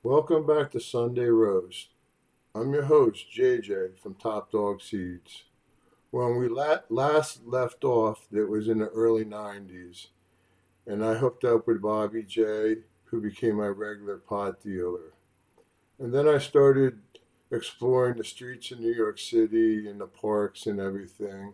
Welcome back to Sunday Roast. I'm your host, JJ from Dawg Seeds. When we last left off, it was in the early 90s, and I hooked up with Bobby J, who became my regular pot dealer. And then I started exploring the streets of New York City and the parks and everything.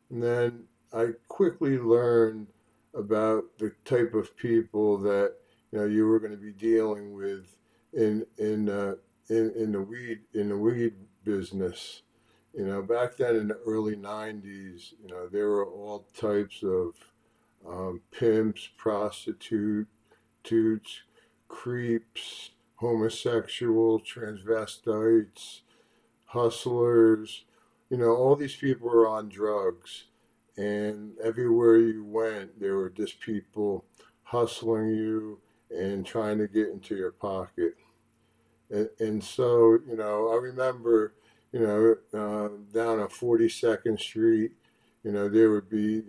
And then I quickly learned about the type of people that you were going to be dealing with in in uh, in the weed business. Back then in the early '90s, there were all types of pimps, prostitutes, creeps, homosexual, transvestites, hustlers. All these people were on drugs, and everywhere you went, there were just people hustling you and trying to get into your pocket. And so, I remember, down on 42nd Street, there would be,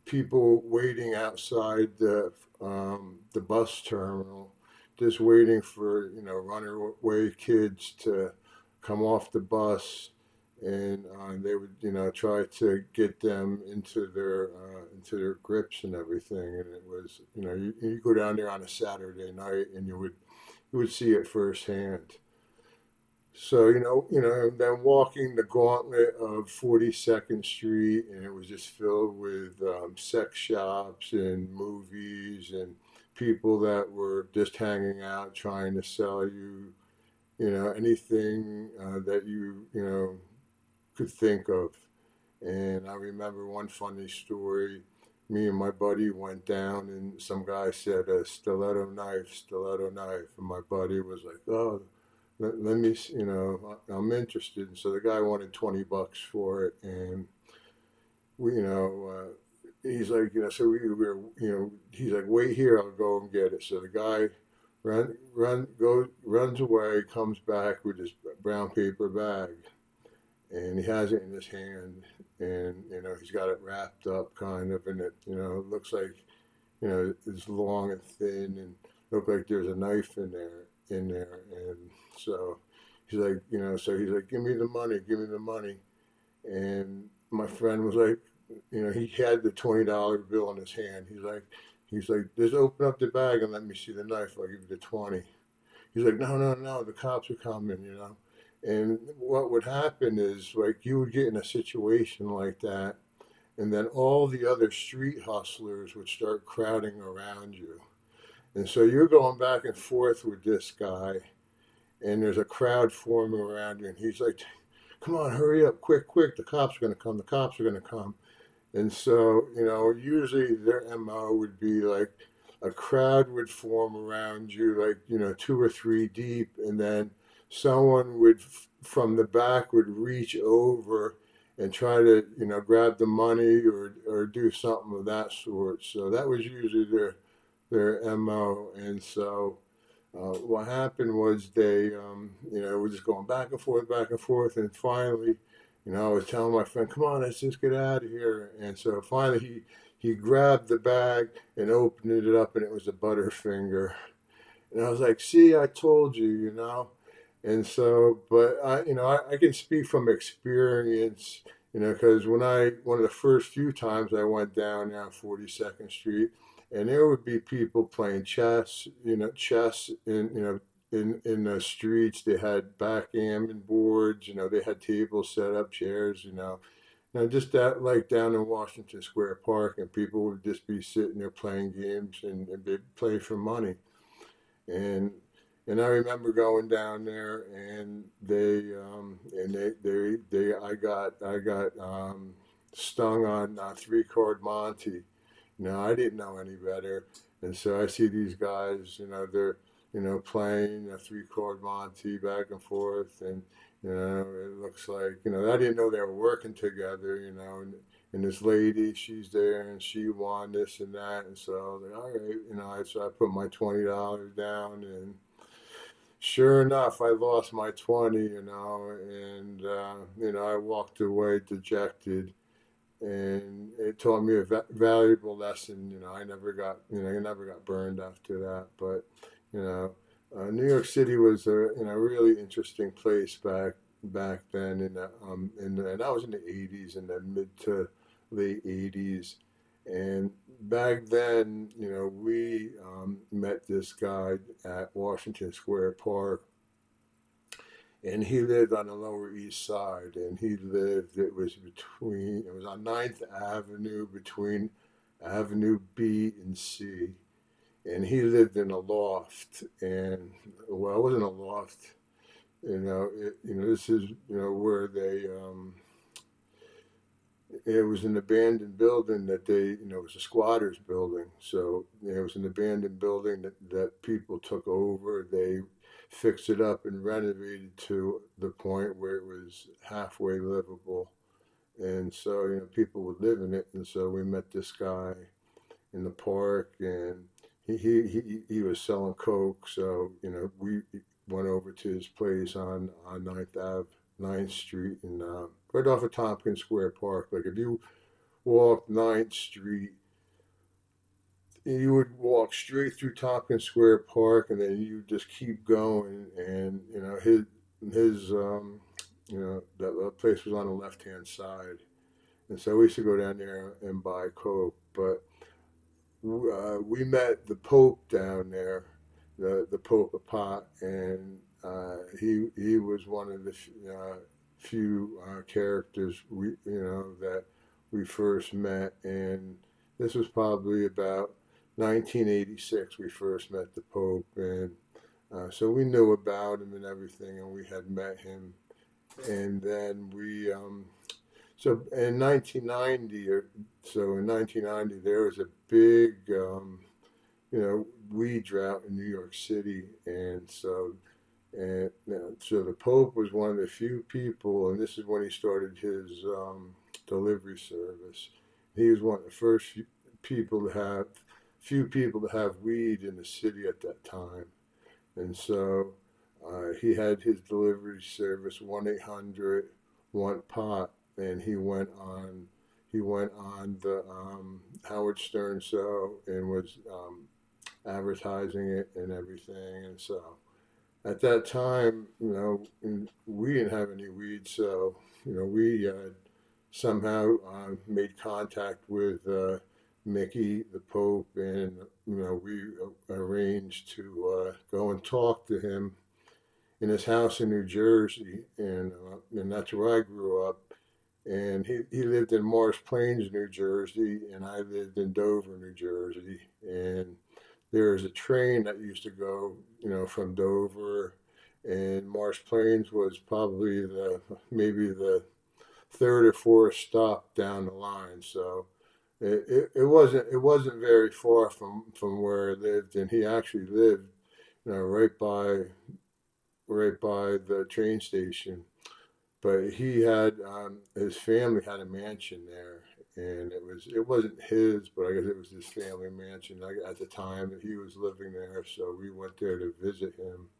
people waiting outside the bus terminal, just waiting for, runaway kids to come off the bus, and they would, try to get them into their grips and everything. And it was, you go down there on a Saturday night, and you would see it firsthand. So, then walking the gauntlet of 42nd Street, and it was just filled with sex shops and movies and people that were just hanging out trying to sell you, anything that you could think of. And I remember one funny story. Me and my buddy went down, and some guy said, stiletto knife. And my buddy was like, oh, let me, I'm interested. And so the guy wanted $20 for it. And we, he's like, so we were, he's like, wait here, I'll go and get it. So the guy runs away, comes back with his brown paper bag, and he has it in his hand, and he's got it wrapped up kind of, and it looks like it's long and thin, and look like there's a knife in there, and so he's like, give me the money, and my friend was like, he had the $20 bill in his hand. He's like, just open up the bag and let me see the knife. I'll give you the 20. He's like, no, no, no, the cops are coming. And what would happen is, like, you would get in a situation like that, and then all the other street hustlers would start crowding around you. And so you're going back and forth with this guy, and there's a crowd forming around you, and he's like, come on, hurry up, quick, quick, the cops are going to come, the cops are going to come. And so, usually their MO would be like a crowd would form around you, like, two or three deep, and then someone would, from the back, would reach over and try to, grab the money or do something of that sort. So that was usually their MO. And so what happened was they, were just going back and forth, and finally, I was telling my friend, "Come on, let's just get out of here." And so finally, he grabbed the bag and opened it up, and it was a Butterfinger. And I was like, "See, I told you." And so, but I can speak from experience, because one of the first few times I went down 42nd Street, and there would be people playing chess in the streets. They had backgammon boards, they had tables set up, chairs, just that, like down in Washington Square Park, and people would just be sitting there playing games, and they'd play for money. And I remember going down there, and I got stung on 3 card Monte. I didn't know any better, and so I see these guys. They're playing a 3 card Monte back and forth, and it looks like I didn't know they were working together. And this lady, she's there, and she won this and that, and so I was like, all right, so I put my $20 down, and sure enough, I lost my 20, and I walked away dejected, and it taught me a valuable lesson. I never got burned after that, but you know, New York City was a really interesting place back then, and that was in the '80s, in the mid to late '80s, and back then, we met this guy at Washington Square Park, and he lived on the Lower East Side, and it was on Ninth Avenue between Avenue B and C, and he lived in a loft, and well, it wasn't a loft, this is where it was an abandoned building that it was a squatter's building. So it was an abandoned building that people took over. They fixed it up and renovated to the point where it was halfway livable. And so, people would live in it. And so we met this guy in the park, and he was selling coke. So we went over to his place on Ninth Street, and right off of Tompkins Square Park. Like if you walk Ninth Street, you would walk straight through Tompkins Square Park, and then you just keep going, and that place was on the left hand side, and so we used to go down there and buy coke, but we met the Pope down there, the Pope of Pot, and he was one of the few characters that we first met, and this was probably about 1986. We first met the Pope, and so we knew about him and everything, and we had met him, and then so in 1990, there was a big, weed drought in New York City, and so the Pope was one of the few people, and this is when he started his delivery service. He was one of the first few people to have weed in the city at that time, and so he had his delivery service 1-800 want pot, and he went on the Howard Stern show and was advertising it and everything. And so at that time, we didn't have any weed, so we somehow made contact with Mickey, the Pope, and we arranged to go and talk to him in his house in New Jersey, and that's where I grew up. And he lived in Morris Plains, New Jersey, and I lived in Dover, New Jersey. And there was a train that used to go, from Dover, and Morris Plains was probably maybe the third or fourth stop down the line. So it wasn't very far from where I lived, and he actually lived, right by the train station. But his family had a mansion there, and it wasn't his, but I guess it was his family mansion at the time that he was living there. So we went there to visit him,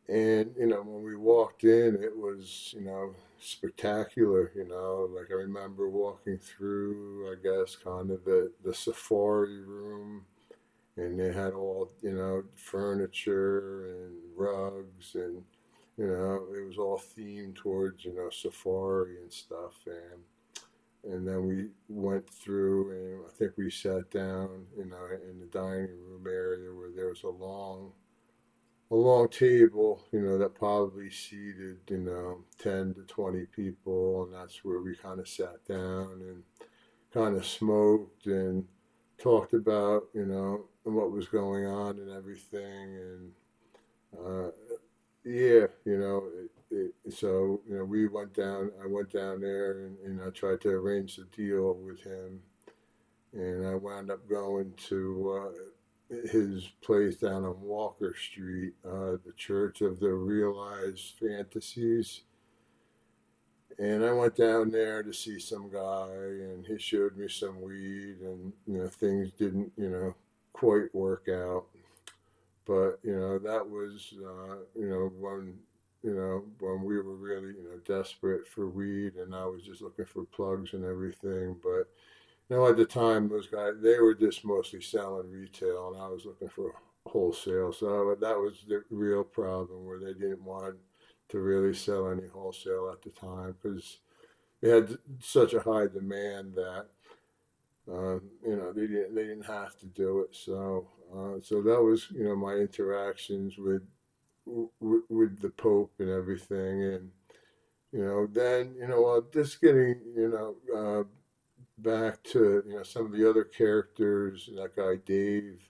and when we walked in, it was spectacular. Like I remember walking through, I guess, kind of the safari room, and they had all furniture and rugs, and it was all themed towards safari and stuff, and then we went through, and I think we sat down in the dining room area where there was a long table, that probably seated 10 to 20 people, and that's where we kind of sat down and kind of smoked and talked about what was going on and everything, and yeah, so we went down. I went down there, and I tried to arrange the deal with him, and I wound up going to his place down on Walker Street, the Church of the Realized Fantasies. And I went down there to see some guy, and he showed me some weed, and things didn't quite work out. But that was when we were really desperate for weed, and I was just looking for plugs and everything. But at the time, those guys, they were just mostly selling retail, and I was looking for wholesale. So that was the real problem, where they didn't want to really sell any wholesale at the time, because they had such a high demand that they didn't have to do it. So that was my interactions with the Pope and everything. And then just getting back to some of the other characters. That guy Dave,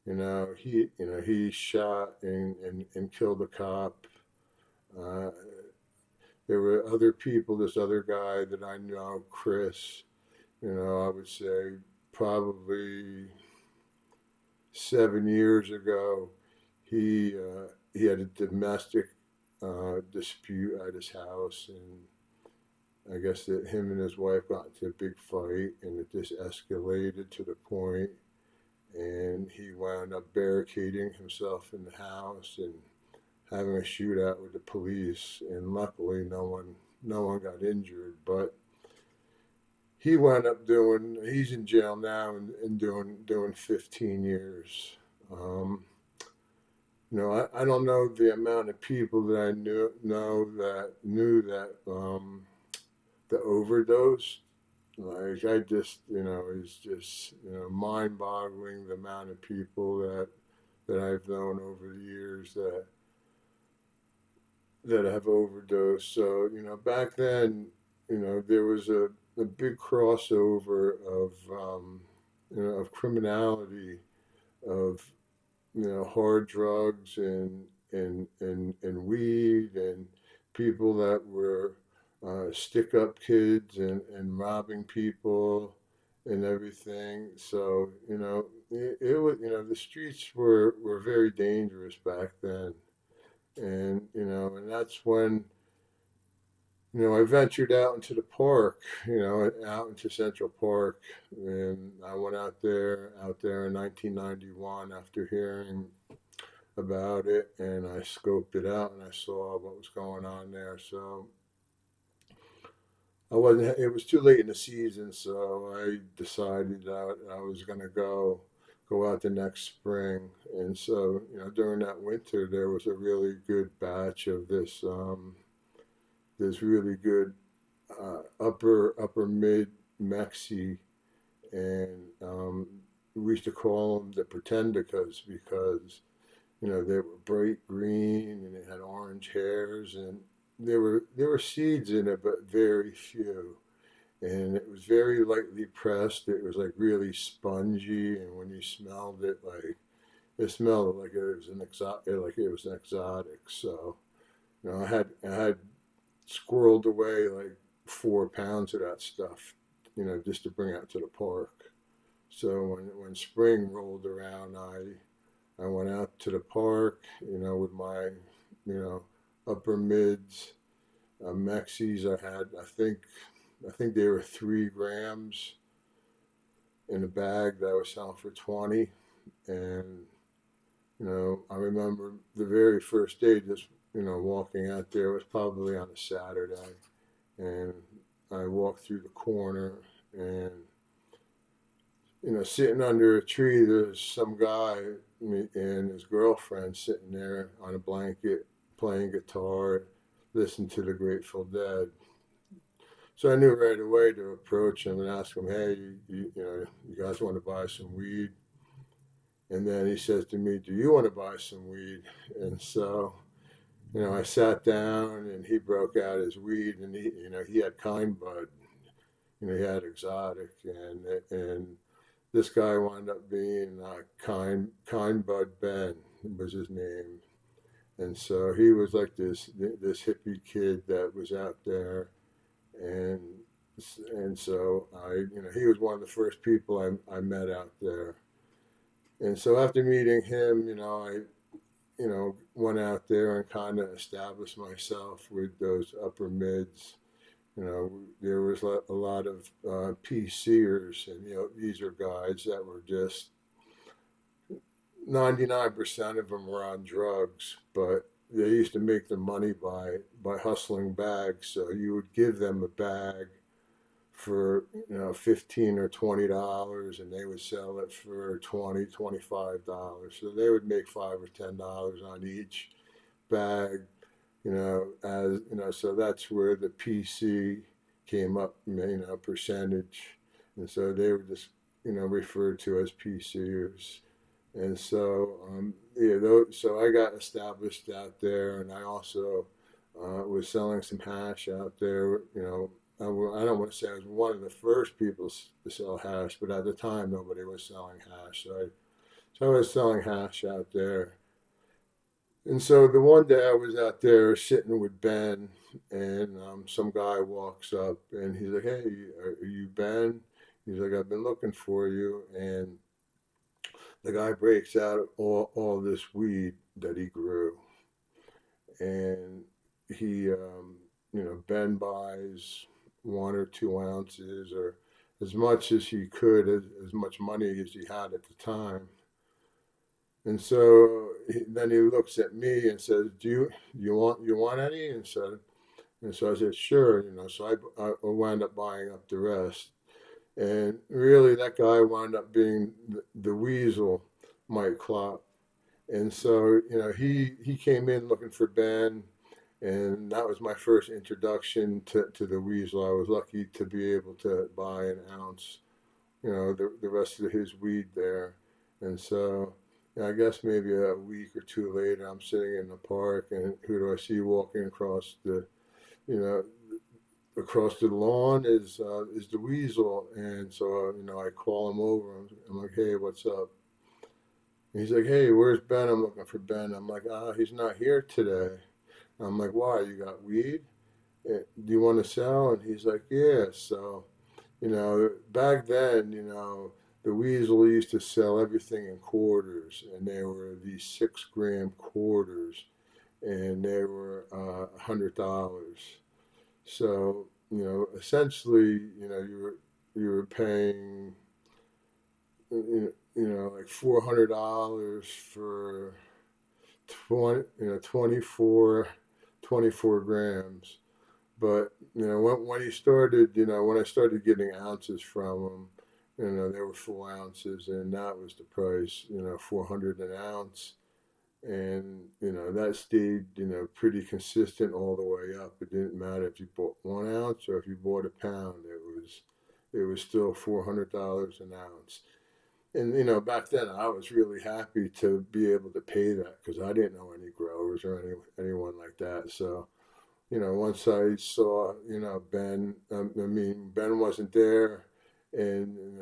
he shot and killed a cop. Uh, there were other people. This other guy that I know, Chris. I would say probably 7 years ago, he had a domestic dispute at his house, and I guess that him and his wife got into a big fight, and it just escalated to the point, and he wound up barricading himself in the house and having a shootout with the police. And luckily, no one got injured, but he wound up he's in jail now, and doing 15 years. Um, I don't know the amount of people that I knew that the overdose. Like, I just, it's just, mind-boggling, the amount of people that I've known over the years that have overdosed. So, back then, there was a big crossover of criminality, of hard drugs and weed, and people that were stick up kids and robbing people and everything. So it was, the streets were very dangerous back then. And that's when I ventured out into the park, out into Central Park, and I went out there in 1991 after hearing about it, and I scoped it out and I saw what was going on there. So I wasn't. It was too late in the season, so I decided that I was going to go out the next spring. And so during that winter, there was a really good batch of this really good upper mid Mexi, and we used to call them the Pretendicas, because they were bright green and they had orange hairs, and there were seeds in it, but very few. And it was very lightly pressed. It was like really spongy, and when you smelled it, like it smelled like it was an exotic. So I had squirreled away like 4 pounds of that stuff, just to bring out to the park. So when spring rolled around, I went out to the park, with my, upper mids, Mexis. I think they were 3 grams in a bag that I was selling for 20. And I remember the very first day, just walking out there. It was probably on a Saturday, and I walked through the corner, and sitting under a tree, there's some guy and his girlfriend sitting there on a blanket playing guitar, listening to the Grateful Dead. So I knew right away to approach him and ask him, "Hey, you guys want to buy some weed?" And then he says to me, "Do you want to buy some weed?" And so, I sat down, and he broke out his weed, and he had kind bud, he had exotic, and this guy wound up being kind bud Ben was his name. And so he was like this hippie kid that was out there, and so he was one of the first people I met out there. And so after meeting him, went out there and kind of established myself with those upper mids. There was a lot of PCers, and these are guys that were just 99% of them were on drugs, but they used to make their money by hustling bags. So you would give them a bag for, 15 or $20, and they would sell it for 20, $25. So they would make $5 or $10 on each bag, so that's where the PC came up, percentage. And so they were just, referred to as PCers. And so, yeah, so I got established out there, and I also was selling some hash out there. I don't want to say I was one of the first people to sell hash, but at the time nobody was selling hash. So I was selling hash out there. And so the one day I was out there sitting with Ben, and some guy walks up and he's like, "Hey, are you Ben?" He's like, "I've been looking for you." And the guy breaks out all this weed that he grew, and Ben buys 1 or 2 ounces or as much as he could, as much money as he had at the time. And so then he looks at me and says, "Do you want any?" And so I said, "Sure." So I wound up buying up the rest. And really, that guy wound up being the weasel, Mike Klopp. And so, he came in looking for Ben, and that was my first introduction to the weasel. I was lucky to be able to buy an ounce, the rest of his weed there. And so, I guess maybe a week or two later, I'm sitting in the park, and who do I see walking you know, across the lawn is the weasel. And so, I call him over. I'm like, "Hey, what's up?" And he's like, "Hey, where's Ben? I'm looking for Ben." I'm like, he's not here today." I'm like, "Why? You got weed? Do you want to sell?" And he's like, "Yeah." So, back then, the weasel used to sell everything in quarters, and there were these 6 gram quarters, and they were $100. So, essentially, you were paying, like $400 for 20, 24 grams. But when he started, when I started getting ounces from him, they were full ounces, and that was the price, 400 an ounce. And that stayed, pretty consistent all the way up. It didn't matter if you bought 1 ounce or if you bought a pound. It was still $400 an ounce. And back then I was really happy to be able to pay that because I didn't know any growers or anyone like that. So once I saw, Ben, I mean, Ben wasn't there, and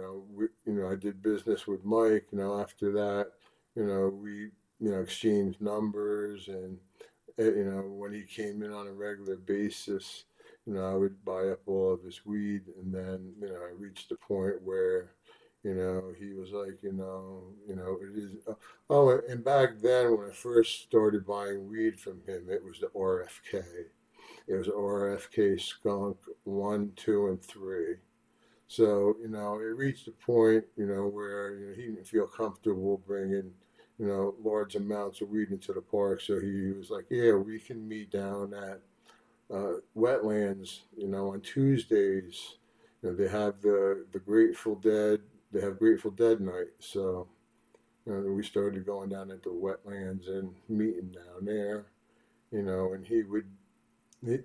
I did business with Mike. After that, we, exchanged numbers, and when he came in on a regular basis, I would buy up all of his weed, and then I reached the point where. He was like, it is. Oh, and back then, when I first started buying weed from him, it was the RFK. It was RFK Skunk 1, 2, and 3. So, it reached a point, where he didn't feel comfortable bringing, large amounts of weed into the park. So he was like, "Yeah, we can meet down at Wetlands, on Tuesdays. They have the Grateful Dead. They have Grateful Dead night." So, we started going down into Wetlands and meeting down there. And he would, I'd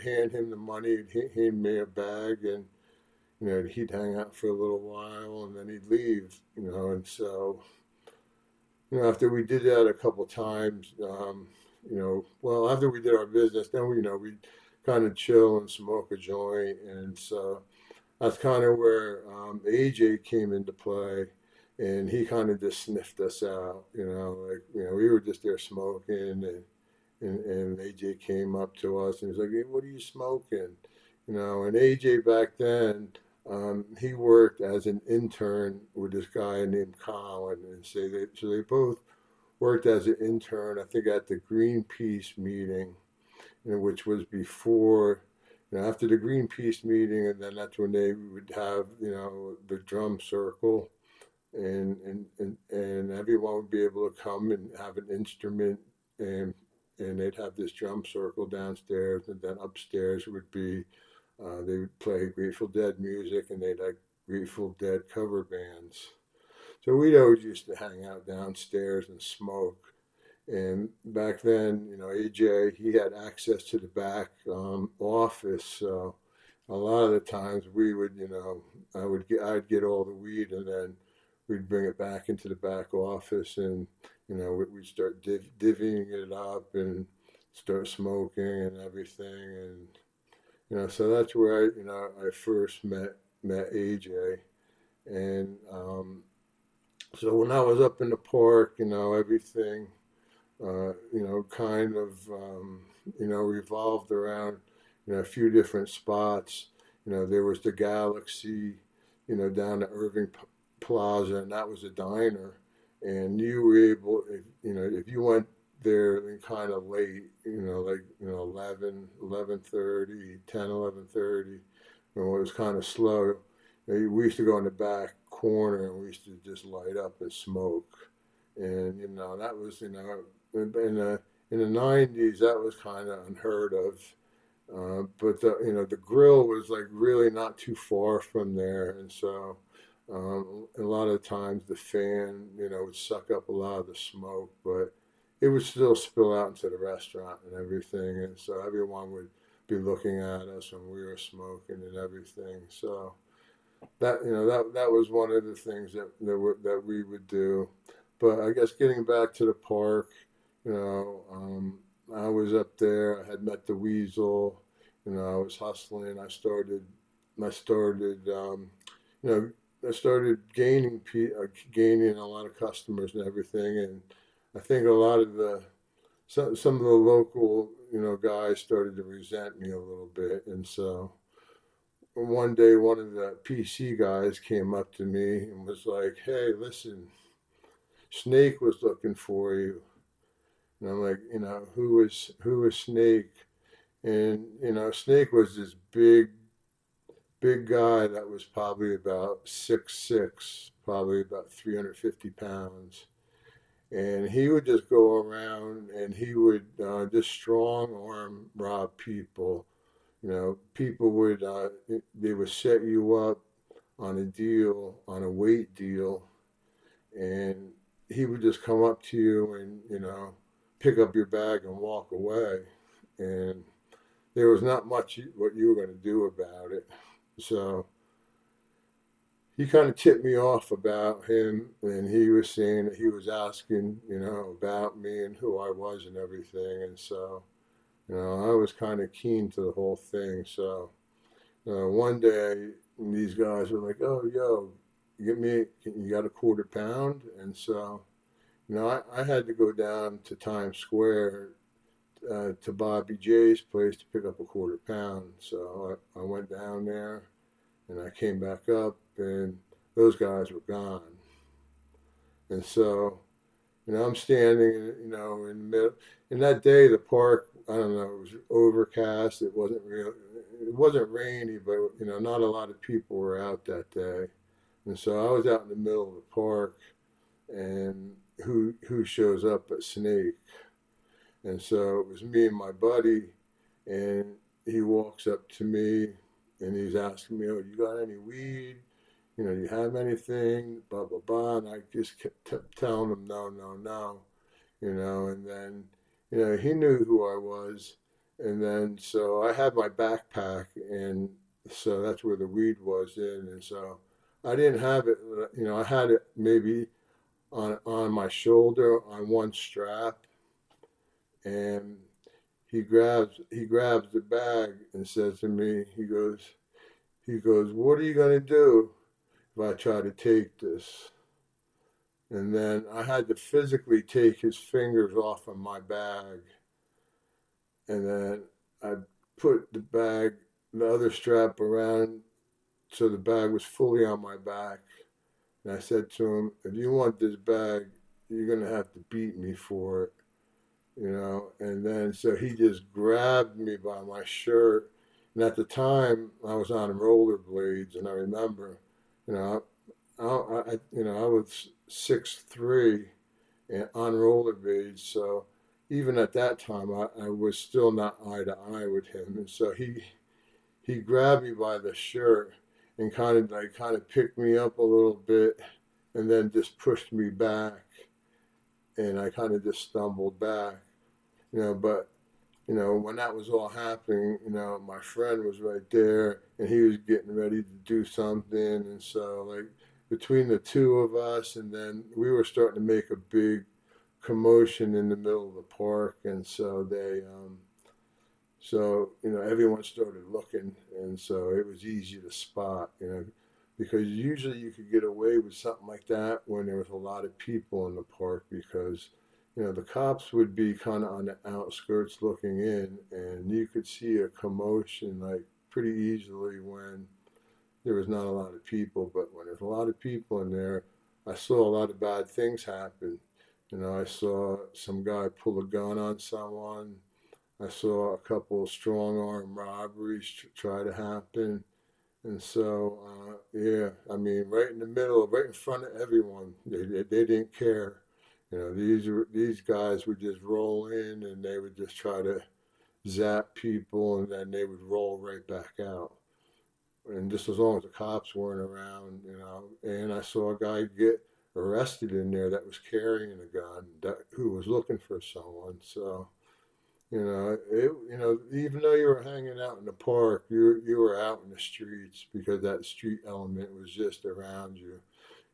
hand him the money, he'd hand me a bag, and, he'd hang out for a little while, and then he'd leave, and so, after we did that a couple times, well, after we did our business, then we'd kind of chill and smoke a joint, and so that's kind of where AJ came into play, and he kind of just sniffed us out, like, we were just there smoking, and AJ came up to us and he's like, "Hey, what are you smoking?" And AJ back then, he worked as an intern with this guy named Colin, and so they both worked as an intern, I think, at the Greenpeace meeting, which was before, after the Greenpeace meeting, and then that's when they would have, the drum circle, and everyone would be able to come and have an instrument, and they'd have this drum circle downstairs, and then upstairs would be They would play Grateful Dead music, and they'd like Grateful Dead cover bands. So we'd always used to hang out downstairs and smoke. And back then, AJ, he had access to the back office. So a lot of the times we would, I'd get all the weed, and then we'd bring it back into the back office, and we'd start divvying it up and start smoking and everything. And so that's where I first met AJ. And so when I was up in the park, everything kind of, revolved around, a few different spots. There was the Galaxy, down at Irving Plaza, and that was a diner. And you were able, if you went there and kind of late, like, 11, 11:30, 10, 11:30, when it was kind of slow, we used to go in the back corner and we used to just light up and smoke. And, that was, in the 90s, that was kind of unheard of. But the grill was like really not too far from there, and so a lot of times the fan, would suck up a lot of the smoke, but it would still spill out into the restaurant and everything, and so everyone would be looking at us when we were smoking and everything. So that was one of the things that we would do. But I guess getting back to the park, I was up there. I had met the weasel. I was hustling. You know, I started gaining a lot of customers and everything. And I think a lot of some of the local, guys started to resent me a little bit. And so one day, one of the PC guys came up to me and was like, "Hey, listen, Snake was looking for you." And I'm like, who is Snake? And Snake was this big guy that was probably about 6'6", probably about 350 pounds. And he would just go around and he would just strong arm rob people. People they would set you up on a deal, on a weight deal, and he would just come up to you and pick up your bag and walk away. And there was not much what you were going to do about it. So he kind of tipped me off about him, and he was saying that he was asking, about me and who I was and everything. And so, I was kind of keen to the whole thing. So one day, these guys were like, "Oh, yo, you got a quarter pound?" And so, I had to go down to Times Square to Bobby J's place to pick up a quarter pound. So I went down there and I came back up, and those guys were gone. And so, I'm standing, in the middle. And that day, the park, I don't know, it was overcast. It wasn't rainy, but, not a lot of people were out that day. And so I was out in the middle of the park, and who shows up but Snake? And so it was me and my buddy, and he walks up to me and he's asking me, "Oh, you got any weed? You have anything?" Blah, blah, blah. And I just kept telling him, "No, no, no." And then, he knew who I was. And then, so I had my backpack, and so that's where the weed was in. And so I didn't have it, I had it maybe on my shoulder on one strap, and he grabs the bag and says to me, he goes, "What are you gonna do if I try to take this?" And then I had to physically take his fingers off of my bag, and then I put the other strap around, so the bag was fully on my back. And I said to him, "If you want this bag, you're gonna have to beat me for it." And then so he just grabbed me by my shirt. And at the time, I was on rollerblades, and I remember, you know, I was 6'3" and on rollerblades. So even at that time, I was still not eye to eye with him. And so he grabbed me by the shirt and kind of picked me up a little bit and then just pushed me back, and I kind of just stumbled back, but when that was all happening, my friend was right there and he was getting ready to do something. And so, like, between the two of us, and then we were starting to make a big commotion in the middle of the park. And so everyone started looking. And so it was easy to spot, because usually you could get away with something like that when there was a lot of people in the park, because the cops would be kind of on the outskirts looking in, and you could see a commotion like pretty easily when there was not a lot of people. But when there's a lot of people in there, I saw a lot of bad things happen. I saw some guy pull a gun on someone. I saw a couple of strong arm robberies try to happen. And so, yeah, I mean, right in the middle, right in front of everyone, they didn't care. These guys would just roll in and they would just try to zap people, and then they would roll right back out. And just as long as the cops weren't around, and I saw a guy get arrested in there that was carrying a gun, who was looking for someone. So, even though you were hanging out in the park, you were out in the streets, because that street element was just around you.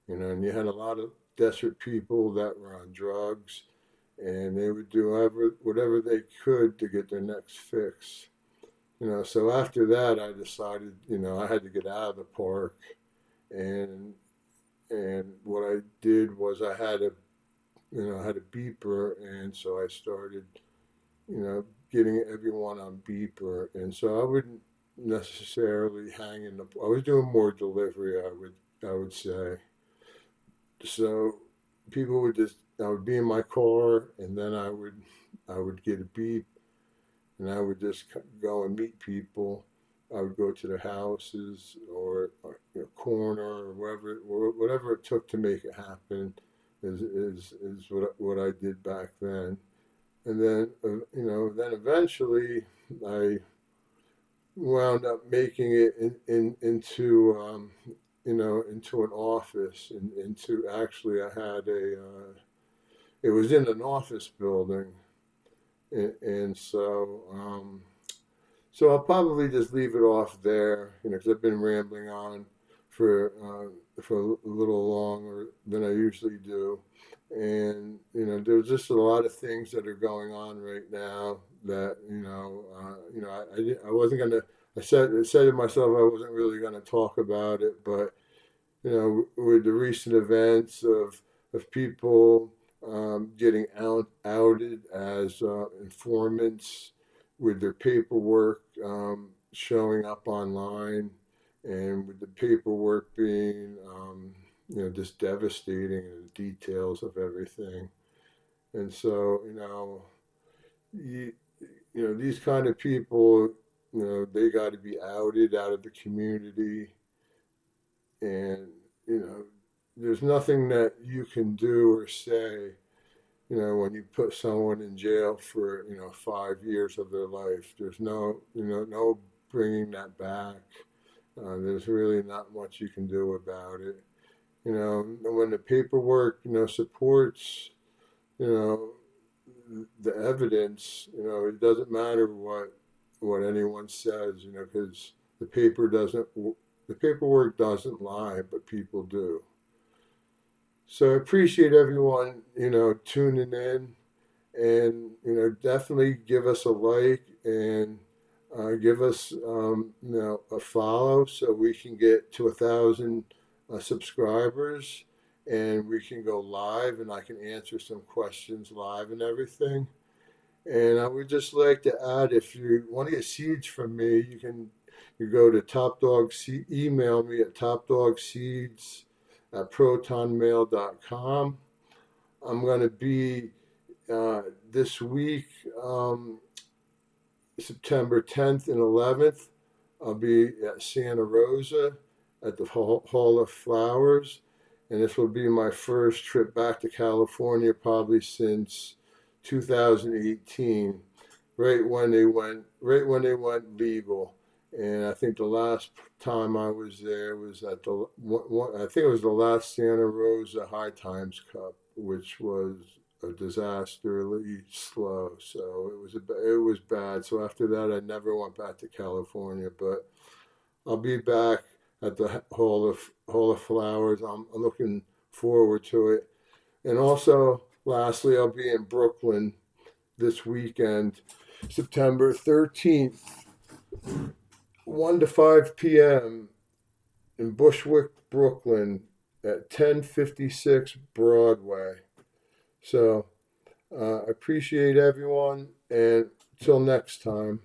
And you had a lot of desperate people that were on drugs, and they would do whatever they could to get their next fix. So after that, I decided, I had to get out of the park, and what I did was I had a beeper, and so I started, getting everyone on beeper, and so I wouldn't necessarily hang in the. I was doing more delivery, I would say. So people would just, I would be in my car, and then I would get a beep, and I would just go and meet people. I would go to their houses, or corner, or whatever it took to make it happen. Is what I did back then. And then then eventually I wound up making it into an office, and into, actually, I had it was in an office building, and so I'll probably just leave it off there, because I've been rambling on for a little longer than I usually do. And there's just a lot of things that are going on right now that I wasn't gonna. I said to myself I wasn't really gonna talk about it, but with the recent events of people getting outed as informants, with their paperwork showing up online, and with the paperwork being just devastating, and the details of everything. And so you, these kind of people, they got to be outed out of the community. And there's nothing that you can do or say, when you put someone in jail for 5 years of their life. There's no bringing that back. There's really not much you can do about it. When the paperwork supports you know the evidence, it doesn't matter what anyone says, because the paperwork doesn't lie, but people do. So I appreciate everyone, tuning in, and definitely give us a like, and give us a follow, so we can get to 1,000 subscribers, and we can go live, and I can answer some questions live and everything. And I would just like to add, if you want to get seeds from me, you go to Top Dog email me at topdogseeds@protonmail.com. I'm going to be this week, September 10th and 11th. I'll be at Santa Rosa at the Hall of Flowers, and this will be my first trip back to California, probably since 2018, right when they went legal. And I think the last time I was there was at I think it was the last Santa Rosa High Times Cup, which was a disasterly slow. So it was bad. So after that, I never went back to California. But I'll be back at the Hall of Flowers. I'm looking forward to it. And also, lastly, I'll be in Brooklyn this weekend, September 13th, 1 to 5 p.m. in Bushwick, Brooklyn at 1056 Broadway. So, I appreciate everyone, and till next time.